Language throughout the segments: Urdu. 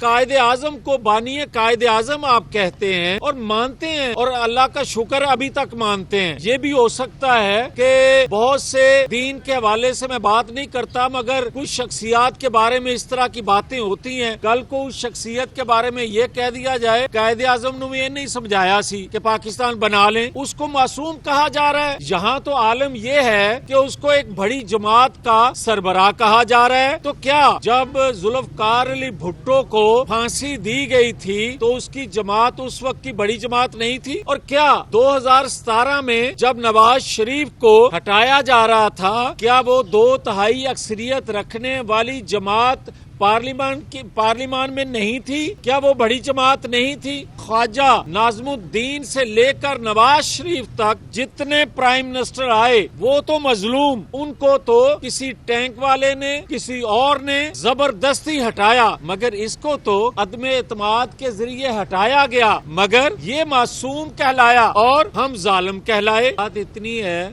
قائد اعظم کو بانی قائد اعظم آپ کہتے ہیں اور مانتے ہیں اور اللہ کا شکر ابھی تک مانتے ہیں۔ یہ بھی ہو سکتا ہے کہ بہت سے دین کے حوالے سے میں بات نہیں کرتا، مگر کچھ شخصیات کے بارے میں اس طرح کی باتیں ہوتی ہیں۔ کل کو اس شخصیت کے بارے میں یہ کہہ دیا جائے قائد اعظم نے یہ نہیں سمجھایا سی کہ پاکستان بنا لیں، اس کو معصوم کہا جا رہا ہے۔ یہاں تو عالم یہ ہے کہ اس کو ایک بڑی جماعت کا سربراہ کہا جا رہا ہے۔ تو کیا جب ذوالفقار علی بھٹو کو پھانسی دی گئی تھی تو اس کی جماعت اس وقت کی بڑی جماعت نہیں تھی؟ اور کیا 2017 میں جب نواز شریف کو ہٹایا جا رہا تھا، کیا وہ 2/3 اکثریت رکھنے والی جماعت پارلیمان میں نہیں تھی؟ کیا وہ بڑی جماعت نہیں تھی؟ خواجہ ناظم الدین سے لے کر نواز شریف تک جتنے پرائم منسٹر آئے وہ تو مظلوم، ان کو تو کسی ٹینک والے نے کسی اور نے زبردستی ہٹایا، مگر اس کو تو عدم اعتماد کے ذریعے ہٹایا گیا، مگر یہ معصوم کہلایا اور ہم ظالم کہلائے۔ بات اتنی ہے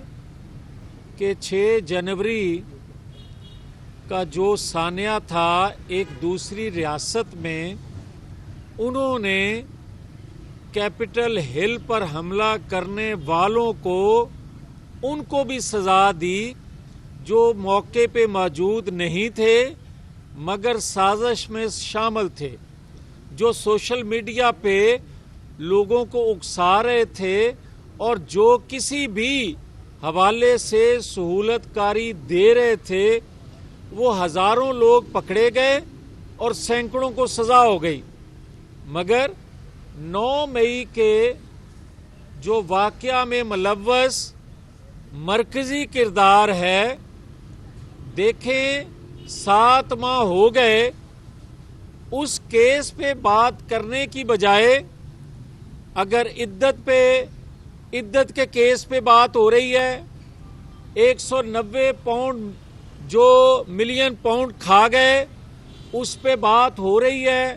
کہ 6 جنوری کا جو سانحہ تھا ایک دوسری ریاست میں، انہوں نے کیپٹل ہل پر حملہ کرنے والوں کو ان کو بھی سزا دی جو موقع پہ موجود نہیں تھے مگر سازش میں شامل تھے، جو سوشل میڈیا پہ لوگوں کو اکسا رہے تھے اور جو کسی بھی حوالے سے سہولت کاری دے رہے تھے، وہ ہزاروں لوگ پکڑے گئے اور سینکڑوں کو سزا ہو گئی۔ مگر 9 مئی کے جو واقعہ میں ملوث مرکزی کردار ہے، دیکھیں 7 ماہ ہو گئے، اس کیس پہ بات کرنے کی بجائے اگر عدت کے کیس پہ بات ہو رہی ہے، 190 ملین پاؤنڈ کھا گئے، اس پہ بات ہو رہی ہے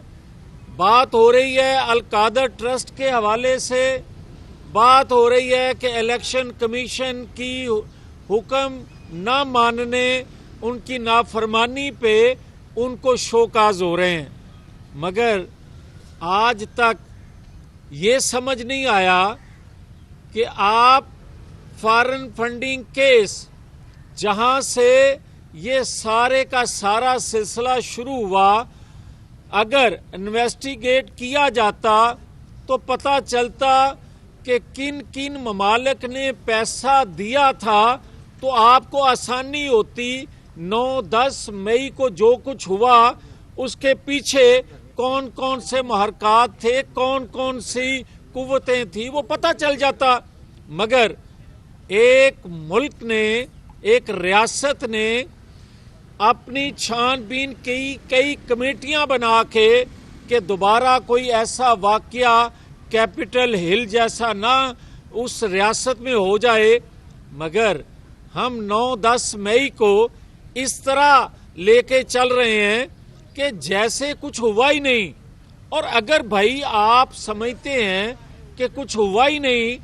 القادر ٹرسٹ کے حوالے سے بات ہو رہی ہے کہ الیکشن کمیشن کی حکم نہ ماننے، ان کی نافرمانی پہ ان کو شوکاز ہو رہے ہیں، مگر آج تک یہ سمجھ نہیں آیا کہ آپ فارن فنڈنگ کیس جہاں سے یہ سارے کا سارا سلسلہ شروع ہوا، اگر انویسٹیگیٹ کیا جاتا تو پتہ چلتا کہ کن کن ممالک نے پیسہ دیا تھا، تو آپ کو آسانی ہوتی 9-10 مئی کو جو کچھ ہوا اس کے پیچھے کون کون سے محرکات تھے، کون کون سی قوتیں تھیں، وہ پتہ چل جاتا۔ مگر ایک ملک نے، ایک ریاست نے اپنی چھان بین کئی کمیٹیاں بنا کے کہ دوبارہ کوئی ایسا واقعہ کیپٹل ہل جیسا نہ اس ریاست میں ہو جائے، مگر ہم 9-10 مئی کو اس طرح لے کے چل رہے ہیں کہ جیسے کچھ ہوا ہی نہیں۔ اور اگر بھائی آپ سمجھتے ہیں کہ کچھ ہوا ہی نہیں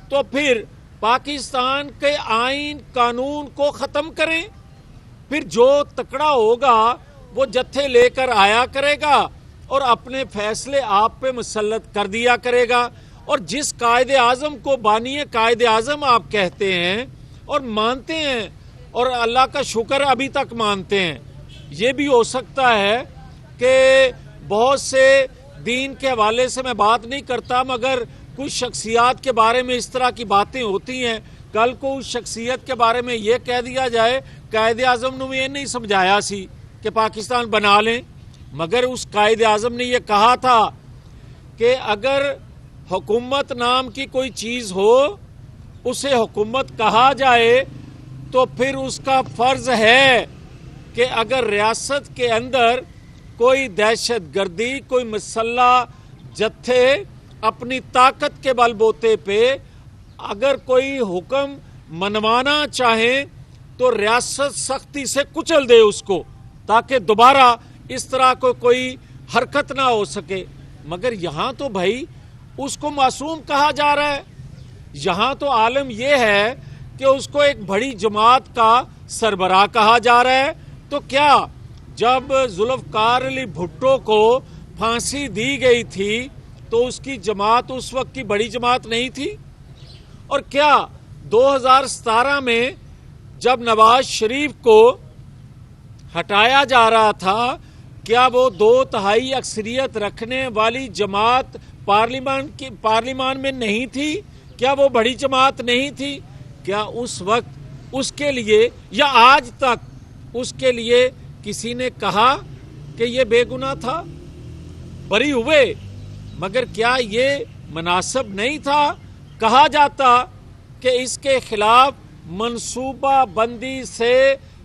تو پھر پاکستان کے آئین قانون کو ختم کریں، پھر جو تکڑا ہوگا وہ جتھے لے کر آیا کرے گا اور اپنے فیصلے آپ پہ مسلط کر دیا کرے گا۔ اور جس قائد اعظم کو بانی قائد اعظم آپ کہتے ہیں اور مانتے ہیں اور اللہ کا شکر ابھی تک مانتے ہیں، یہ بھی ہو سکتا ہے کہ بہت سے دین کے حوالے سے میں بات نہیں کرتا، مگر کچھ شخصیات کے بارے میں اس طرح کی باتیں ہوتی ہیں۔ کل کو اس شخصیت کے بارے میں یہ کہہ دیا جائے قائد اعظم نے یہ نہیں سمجھایا سی کہ پاکستان بنا لیں، مگر اس قائد اعظم نے یہ کہا تھا کہ اگر حکومت نام کی کوئی چیز ہو، اسے حکومت کہا جائے تو پھر اس کا فرض ہے کہ اگر ریاست کے اندر کوئی دہشت گردی، کوئی مسلح جتھے اپنی طاقت کے بل بوتے پہ اگر کوئی حکم منوانا چاہیں تو ریاست سختی سے کچل دے اس کو، تاکہ دوبارہ اس طرح کو کوئی حرکت نہ ہو سکے۔ مگر یہاں تو بھائی اس کو معصوم کہا جا رہا ہے۔ یہاں تو عالم یہ ہے کہ اس کو ایک بڑی جماعت کا سربراہ کہا جا رہا ہے۔ تو کیا جب ذوالفقار علی بھٹو کو پھانسی دی گئی تھی تو اس کی جماعت اس وقت کی بڑی جماعت نہیں تھی؟ اور کیا 2017 میں جب نواز شریف کو ہٹایا جا رہا تھا کیا وہ 2/3 اکثریت رکھنے والی جماعت پارلیمان میں نہیں تھی؟ کیا وہ بڑی جماعت نہیں تھی؟ کیا اس وقت اس کے لیے یا آج تک اس کے لیے کسی نے کہا کہ یہ بے گناہ تھا؟ بری ہوئے، مگر کیا یہ مناسب نہیں تھا؟ کہا جاتا کہ اس کے خلاف منصوبہ بندی سے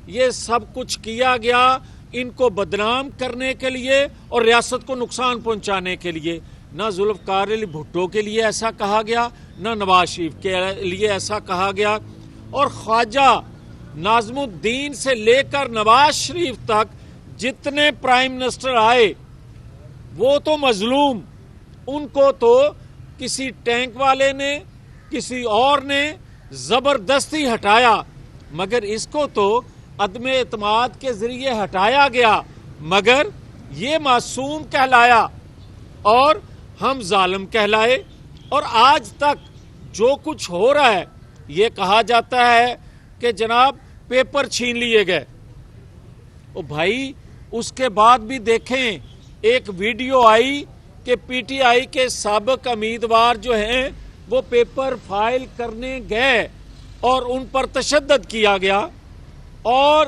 یہ سب کچھ کیا گیا ان کو بدنام کرنے کے لیے اور ریاست کو نقصان پہنچانے کے لیے۔ نہ ذوالفقار علی بھٹو کے لیے ایسا کہا گیا، نہ نواز شریف کے لیے ایسا کہا گیا، اور خواجہ ناظم الدین سے لے کر نواز شریف تک جتنے پرائم منسٹر آئے وہ تو مظلوم، ان کو تو کسی ٹینک والے نے کسی اور نے زبردستی ہٹایا، مگر اس کو تو عدم اعتماد کے ذریعے ہٹایا گیا، مگر یہ معصوم کہلایا اور ہم ظالم کہلائے۔ اور آج تک جو کچھ ہو رہا ہے یہ کہا جاتا ہے کہ جناب پیپر چھین لیے گئے۔ او بھائی اس کے بعد بھی دیکھیں، ایک ویڈیو آئی کہ پی ٹی آئی کے سابق امیدوار جو ہیں وہ پیپر فائل کرنے گئے اور ان پر تشدد کیا گیا اور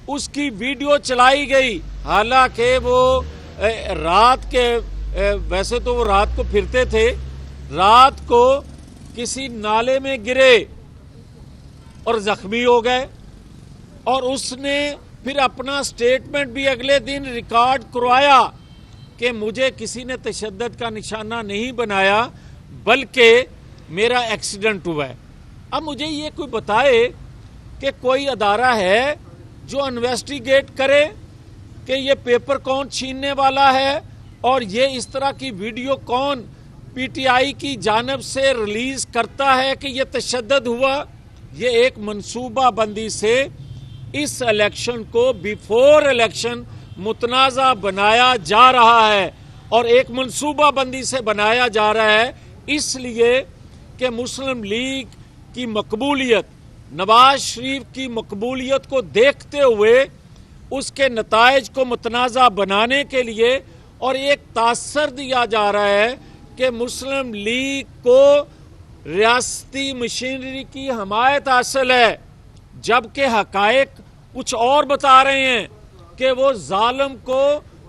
اس کی ویڈیو چلائی گئی، حالانکہ وہ رات کے ویسے تو وہ رات کو پھرتے تھے، رات کو کسی نالے میں گرے اور زخمی ہو گئے، اور اس نے پھر اپنا سٹیٹمنٹ بھی اگلے دن ریکارڈ کروایا کہ مجھے کسی نے تشدد کا نشانہ نہیں بنایا بلکہ میرا ایکسیڈنٹ ہوا ہے۔ اب مجھے یہ کوئی بتائے کہ کوئی ادارہ ہے جو انویسٹیگیٹ کرے کہ یہ پیپر کون چھیننے والا ہے اور یہ اس طرح کی ویڈیو کون پی ٹی آئی کی جانب سے ریلیز کرتا ہے کہ یہ تشدد ہوا۔ یہ ایک منصوبہ بندی سے اس الیکشن کو بیفور الیکشن متنازع بنایا جا رہا ہے، اور ایک منصوبہ بندی سے بنایا جا رہا ہے اس لیے کہ مسلم لیگ کی مقبولیت، نواز شریف کی مقبولیت کو دیکھتے ہوئے اس کے نتائج کو متنازع بنانے کے لیے، اور ایک تاثر دیا جا رہا ہے کہ مسلم لیگ کو ریاستی مشینری کی حمایت حاصل ہے، جبکہ حقائق کچھ اور بتا رہے ہیں کہ وہ ظالم کو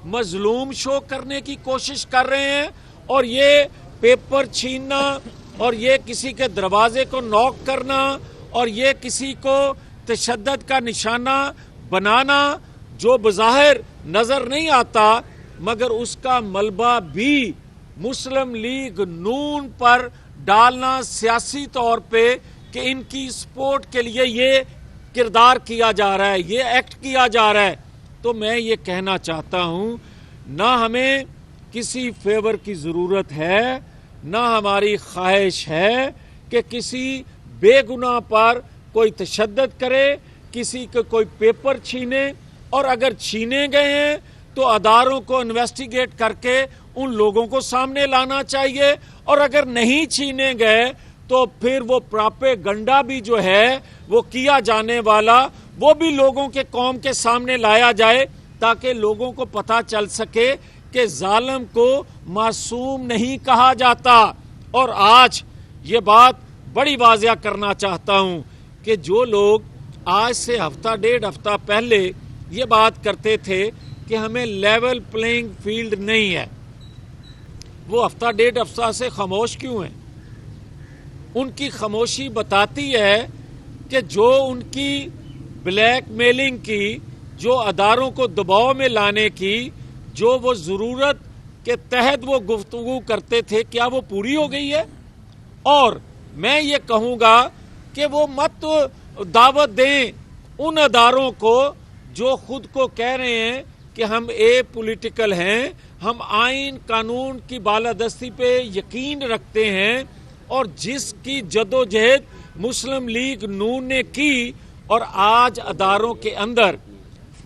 مظلوم شو کرنے کی کوشش کر رہے ہیں، اور یہ پیپر چھیننا اور یہ کسی کے دروازے کو نوک کرنا اور یہ کسی کو تشدد کا نشانہ بنانا جو بظاہر نظر نہیں آتا مگر اس کا ملبہ بھی مسلم لیگ نون پر ڈالنا سیاسی طور پہ کہ ان کی سپورٹ کے لیے یہ کردار کیا جا رہا ہے، یہ ایکٹ کیا جا رہا ہے۔ تو میں یہ کہنا چاہتا ہوں نہ ہمیں کسی فیور کی ضرورت ہے، نہ ہماری خواہش ہے کہ کسی بے گناہ پر کوئی تشدد کرے، کسی کے کوئی پیپر چھینے، اور اگر چھینے گئے ہیں تو اداروں کو انویسٹیگیٹ کر کے ان لوگوں کو سامنے لانا چاہیے، اور اگر نہیں چھینے گئے تو پھر وہ پراپیگنڈا بھی جو ہے وہ کیا جانے والا وہ بھی لوگوں کے قوم کے سامنے لایا جائے تاکہ لوگوں کو پتہ چل سکے کہ ظالم کو معصوم نہیں کہا جاتا۔ اور آج یہ بات بڑی واضح کرنا چاہتا ہوں کہ جو لوگ آج سے ہفتہ ڈیڑھ ہفتہ پہلے یہ بات کرتے تھے کہ ہمیں لیول پلینگ فیلڈ نہیں ہے، وہ ہفتہ ڈیڑھ ہفتہ سے خاموش کیوں ہیں؟ ان کی خاموشی بتاتی ہے کہ جو ان کی بلیک میلنگ کی، جو اداروں کو دباؤ میں لانے کی، جو وہ ضرورت کے تحت وہ گفتگو کرتے تھے، کیا وہ پوری ہو گئی ہے؟ اور میں یہ کہوں گا کہ وہ مت دعوت دیں ان اداروں کو جو خود کو کہہ رہے ہیں کہ ہم پولیٹیکل ہیں، ہم آئین قانون کی بالادستی پہ یقین رکھتے ہیں، اور جس کی جدوجہد مسلم لیگ نون نے کی، اور آج اداروں کے اندر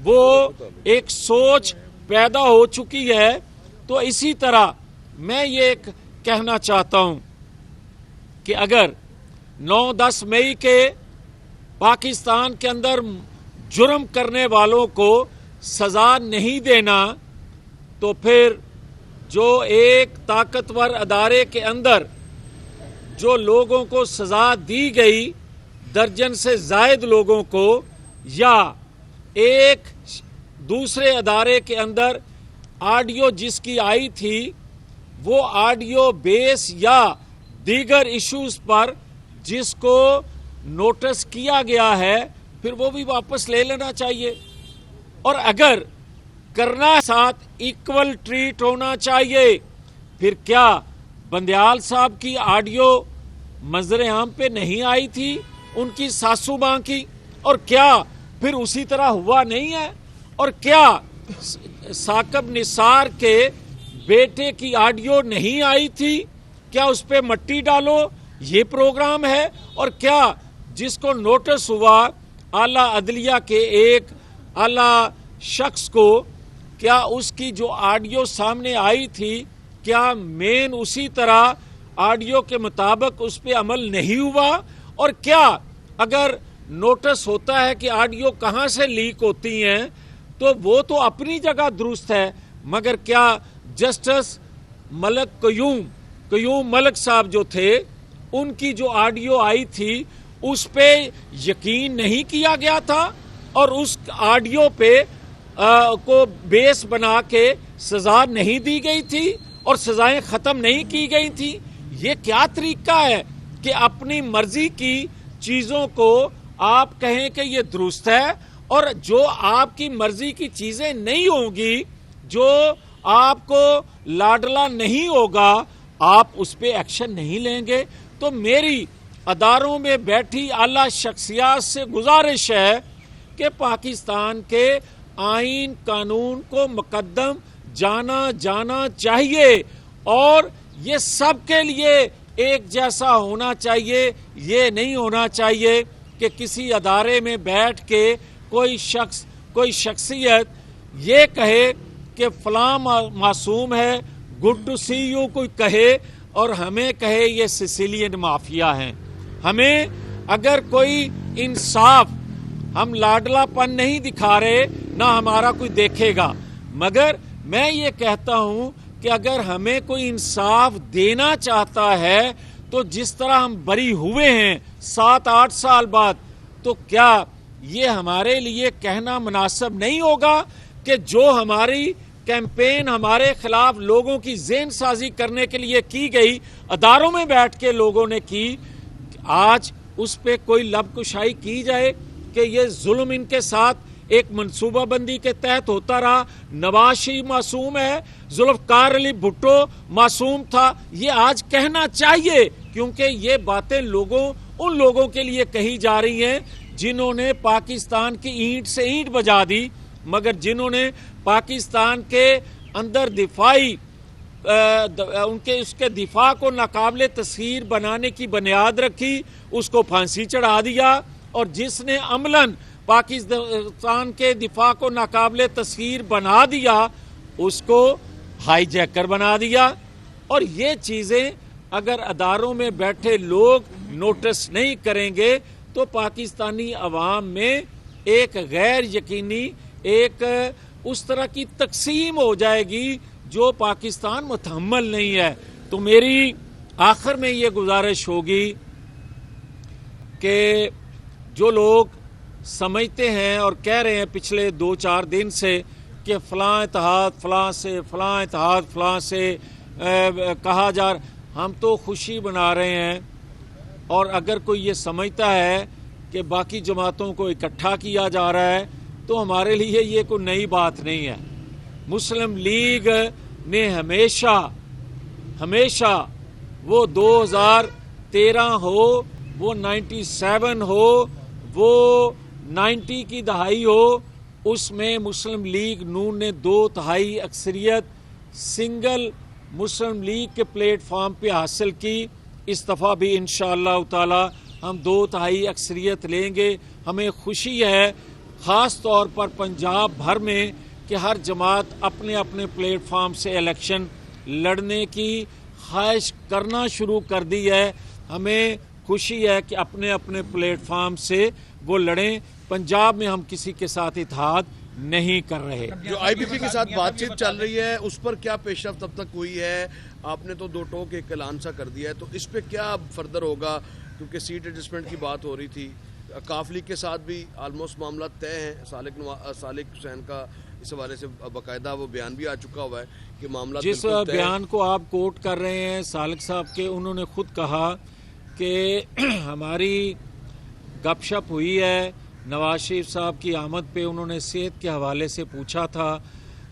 وہ ایک سوچ پیدا ہو چکی ہے تو اسی طرح میں یہ کہنا چاہتا ہوں کہ اگر 9-10 مئی کے پاکستان کے اندر جرم کرنے والوں کو سزا نہیں دینا تو پھر جو ایک طاقتور ادارے کے اندر جو لوگوں کو سزا دی گئی، درجن سے زائد لوگوں کو، یا ایک دوسرے ادارے کے اندر آڈیو جس کی آئی تھی وہ آڈیو بیس یا دیگر ایشوز پر جس کو نوٹس کیا گیا ہے، پھر وہ بھی واپس لے لینا چاہیے. اور اگر کرنا ساتھ ایکول ٹریٹ ہونا چاہیے. پھر کیا بندیال صاحب کی آڈیو منظر عام پہ نہیں آئی تھی، ان کی ساسو ماں کی؟ اور کیا پھر اسی طرح ہوا نہیں ہے؟ اور کیا ثاقب نثار کے بیٹے کی آڈیو نہیں آئی تھی؟ کیا اس پہ مٹی ڈالو یہ پروگرام ہے؟ اور کیا جس کو نوٹس ہوا اعلیٰ عدلیہ کے ایک اعلیٰ شخص کو، کیا اس کی جو آڈیو سامنے آئی تھی کیا مین اسی طرح آڈیو کے مطابق اس پہ عمل نہیں ہوا؟ اور کیا اگر نوٹس ہوتا ہے کہ آڈیو کہاں سے لیک ہوتی ہیں تو وہ تو اپنی جگہ درست ہے، مگر کیا جسٹس ملک قیوم ملک صاحب جو تھے ان کی جو آڈیو آئی تھی اس پہ یقین نہیں کیا گیا تھا اور اس آڈیو پہ کو بیس بنا کے سزا نہیں دی گئی تھی اور سزائیں ختم نہیں کی گئی تھی؟ یہ کیا طریقہ ہے کہ اپنی مرضی کی چیزوں کو آپ کہیں کہ یہ درست ہے، اور جو آپ کی مرضی کی چیزیں نہیں ہوں گی، جو آپ کو لاڈلا نہیں ہوگا، آپ اس پہ ایکشن نہیں لیں گے؟ تو میری اداروں میں بیٹھی اعلیٰ شخصیات سے گزارش ہے کہ پاکستان کے آئین قانون کو مقدم جانا چاہیے اور یہ سب کے لیے ایک جیسا ہونا چاہیے. یہ نہیں ہونا چاہیے کہ کسی ادارے میں بیٹھ کے کوئی شخصیت یہ کہے کہ فلاں معصوم ہے، گڈ ٹو سی یو کوئی کہے، اور ہمیں کہے یہ سسیلین مافیا ہیں. ہمیں اگر کوئی انصاف، ہم لاڈلا پن نہیں دکھا رہے، نہ ہمارا کوئی دیکھے گا، مگر میں یہ کہتا ہوں کہ اگر ہمیں کوئی انصاف دینا چاہتا ہے تو جس طرح ہم بری ہوئے ہیں 7-8 سال بعد، تو کیا یہ ہمارے لیے کہنا مناسب نہیں ہوگا کہ جو ہماری کیمپین ہمارے خلاف لوگوں کی ذہن سازی کرنے کے لیے کی گئی، اداروں میں بیٹھ کے لوگوں نے کی، آج اس پہ کوئی لب کشائی کی جائے کہ یہ ظلم ان کے ساتھ ایک منصوبہ بندی کے تحت ہوتا رہا. نواز شریف معصوم ہے، ذوالفقار علی بھٹو معصوم تھا. یہ آج کہنا چاہیے کیونکہ یہ باتیں ان لوگوں کے لیے کہی جا رہی ہیں جنہوں نے پاکستان کی اینٹ سے اینٹ بجا دی، مگر جنہوں نے پاکستان کے اندر اس کے دفاع کو ناقابل تسخیر بنانے کی بنیاد رکھی، اس کو پھانسی چڑھا دیا، اور جس نے عملاً پاکستان کے دفاع کو ناقابل تسخیر بنا دیا اس کو ہائی جیکر بنا دیا. اور یہ چیزیں اگر اداروں میں بیٹھے لوگ نوٹس نہیں کریں گے تو پاکستانی عوام میں ایک غیر یقینی، ایک اس طرح کی تقسیم ہو جائے گی جو پاکستان متحمل نہیں ہے. تو میری آخر میں یہ گزارش ہوگی کہ جو لوگ سمجھتے ہیں اور کہہ رہے ہیں پچھلے 2-4 دن سے کہ فلاں اتحاد فلاں سے کہا جا رہا، ہم تو خوشی بنا رہے ہیں. اور اگر کوئی یہ سمجھتا ہے کہ باقی جماعتوں کو اکٹھا کیا جا رہا ہے تو ہمارے لیے یہ کوئی نئی بات نہیں ہے. مسلم لیگ نے ہمیشہ وہ 2013 ہو، وہ 97 ہو، وہ 90 کی دہائی ہو، اس میں مسلم لیگ نون نے 2/3 اکثریت سنگل مسلم لیگ کے پلیٹ فارم پہ حاصل کی. اس دفعہ بھی انشاءاللہ تعالی ہم 2/3 اکثریت لیں گے. ہمیں خوشی ہے خاص طور پر پنجاب بھر میں کہ ہر جماعت اپنے اپنے پلیٹ فارم سے الیکشن لڑنے کی خواہش کرنا شروع کر دی ہے. ہمیں خوشی ہے کہ اپنے اپنے پلیٹ فارم سے وہ لڑیں. پنجاب میں ہم کسی کے ساتھ اتحاد نہیں کر رہے. جو آئی بی پی کے ساتھ بات چیت چل رہی ہے اس پر کیا پیش رفت اب تک ہوئی ہے؟ آپ نے تو دو ٹوک ایک اعلان سا کر دیا ہے، تو اس پہ کیا فردر ہوگا؟ کیونکہ سیٹ ایڈجسٹمنٹ کی بات ہو رہی تھی، کاف لیگ کے ساتھ بھی آلموسٹ معاملہ طے ہیں. سالک حسین کا اس حوالے سے باقاعدہ وہ بیان بھی آ چکا ہوا ہے کہ معاملہ جس بیان کو آپ کوٹ کر رہے ہیں سالک صاحب کے، انہوں نے خود کہا کہ ہماری گپ شپ ہوئی ہے. نواز شریف صاحب کی آمد پہ انہوں نے صحت کے حوالے سے پوچھا تھا،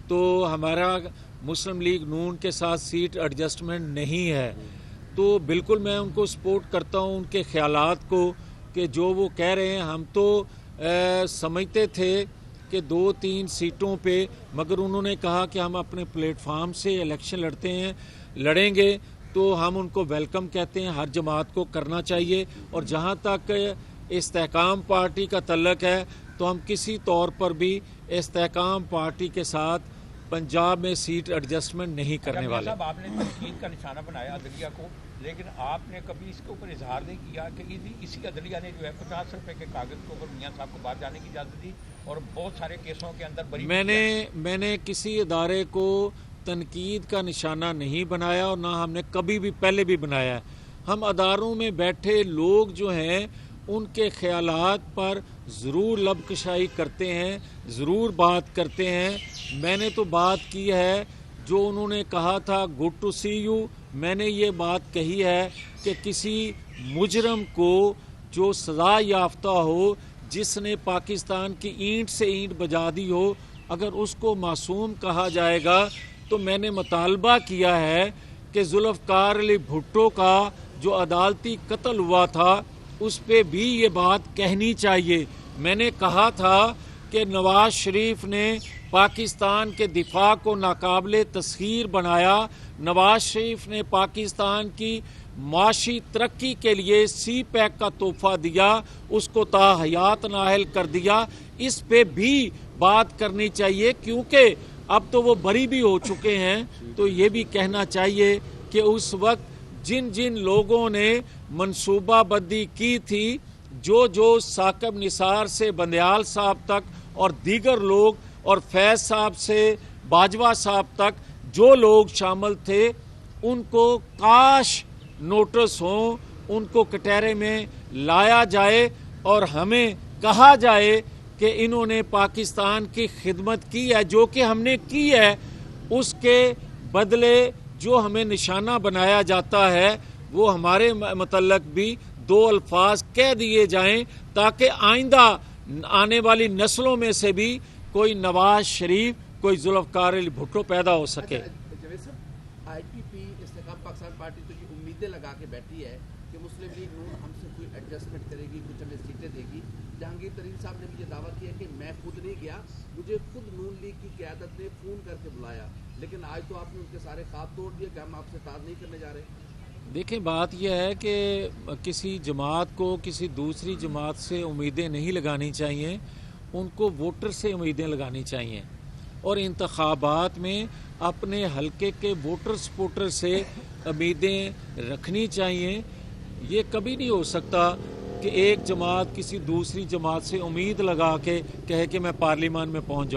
تو ہمارا مسلم لیگ نون کے ساتھ سیٹ ایڈجسٹمنٹ نہیں ہے. تو بالکل میں ان کو سپورٹ کرتا ہوں ان کے خیالات کو کہ جو وہ کہہ رہے ہیں. ہم تو سمجھتے تھے کہ 2-3 سیٹوں پہ، مگر انہوں نے کہا کہ ہم اپنے پلیٹ فارم سے الیکشن لڑیں گے تو ہم ان کو ویلکم کہتے ہیں. ہر جماعت کو کرنا چاہیے. اور جہاں تک استحکام پارٹی کا تعلق ہے تو ہم کسی طور پر بھی استحکام پارٹی کے ساتھ پنجاب میں سیٹ ایڈجسٹمنٹ نہیں کرنے والے. آپ نے تنقید کا نشانہ بنایا عدلیہ کو، لیکن آپ نے کبھی اس کے اوپر اظہار نہیں کیا کہ اسی عدلیہ نے جو ہے 50 روپے کے کاغذ کے اوپر میاں صاحب کو باہر جانے کی اجازت دی اور بہت سارے کیسوں کے اندر بری. میں نے کسی ادارے کو تنقید کا نشانہ نہیں بنایا اور نہ ہم نے کبھی بھی پہلے بھی بنایا. ہم اداروں میں بیٹھے لوگ جو ہیں ان کے خیالات پر ضرور لب کشائی کرتے ہیں، ضرور بات کرتے ہیں. میں نے تو بات کی ہے جو انہوں نے کہا تھا گڈ ٹو سی یو. میں نے یہ بات کہی ہے کہ کسی مجرم کو جو سزا یافتہ ہو، جس نے پاکستان کی اینٹ سے اینٹ بجا دی ہو، اگر اس کو معصوم کہا جائے گا تو میں نے مطالبہ کیا ہے کہ ذوالفقار علی بھٹو کا جو عدالتی قتل ہوا تھا اس پہ بھی یہ بات کہنی چاہیے. میں نے کہا تھا کہ نواز شریف نے پاکستان کے دفاع کو ناقابل تسخیر بنایا. نواز شریف نے پاکستان کی معاشی ترقی کے لیے سی پیک کا تحفہ دیا، اس کو تا حیات نااہل کر دیا. اس پہ بھی بات کرنی چاہیے کیونکہ اب تو وہ بری بھی ہو چکے ہیں. تو یہ بھی کہنا چاہیے کہ اس وقت جن لوگوں نے منصوبہ بندی کی تھی، جو ثاقب نثار سے بندیال صاحب تک اور دیگر لوگ اور فیض صاحب سے باجوہ صاحب تک جو لوگ شامل تھے، ان کو کاش نوٹس ہوں، ان کو کٹہرے میں لایا جائے اور ہمیں کہا جائے کہ انہوں نے پاکستان کی خدمت کی ہے جو کہ ہم نے کی ہے. اس کے بدلے جو ہمیں نشانہ بنایا جاتا ہے وہ ہمارے متعلق بھی 2 الفاظ کہہ دیے جائیں تاکہ آئندہ آنے والی نسلوں میں سے بھی کوئی نواز شریف، کوئی ذوالفقار علی بھٹو پیدا ہو سکے. جاوید صاحب، آئی پی پی استحکام پاکستان پارٹی تو یہ امیدیں لگا کے بیٹھی ہے کہ مسلم لیگ نون ہم سے کوئی ایڈجسٹمنٹ کرے گی، کچھ ہمیں سیٹیں دے گی. جہانگیر ترین صاحب نے بھی یہ دعویٰ کیا کہ میں خود نہیں گیا، مجھے خود نون لیگ کی قیادت نے فون کر کے بلایا، لیکن آج تو آپ نے ان کے سارے خواب توڑ دیے کہ ہم آپ سے اتحاد نہیں کرنے جا رہے. دیکھیں بات یہ ہے کہ کسی جماعت کو کسی دوسری جماعت سے امیدیں نہیں لگانی چاہیے، ان کو ووٹر سے امیدیں لگانی چاہیے اور انتخابات میں اپنے حلقے کے ووٹر سپورٹر سے امیدیں رکھنی چاہیے. یہ کبھی نہیں ہو سکتا کہ ایک جماعت کسی دوسری جماعت سے امید لگا کے کہے کہ میں پارلیمان میں پہنچ جاؤں.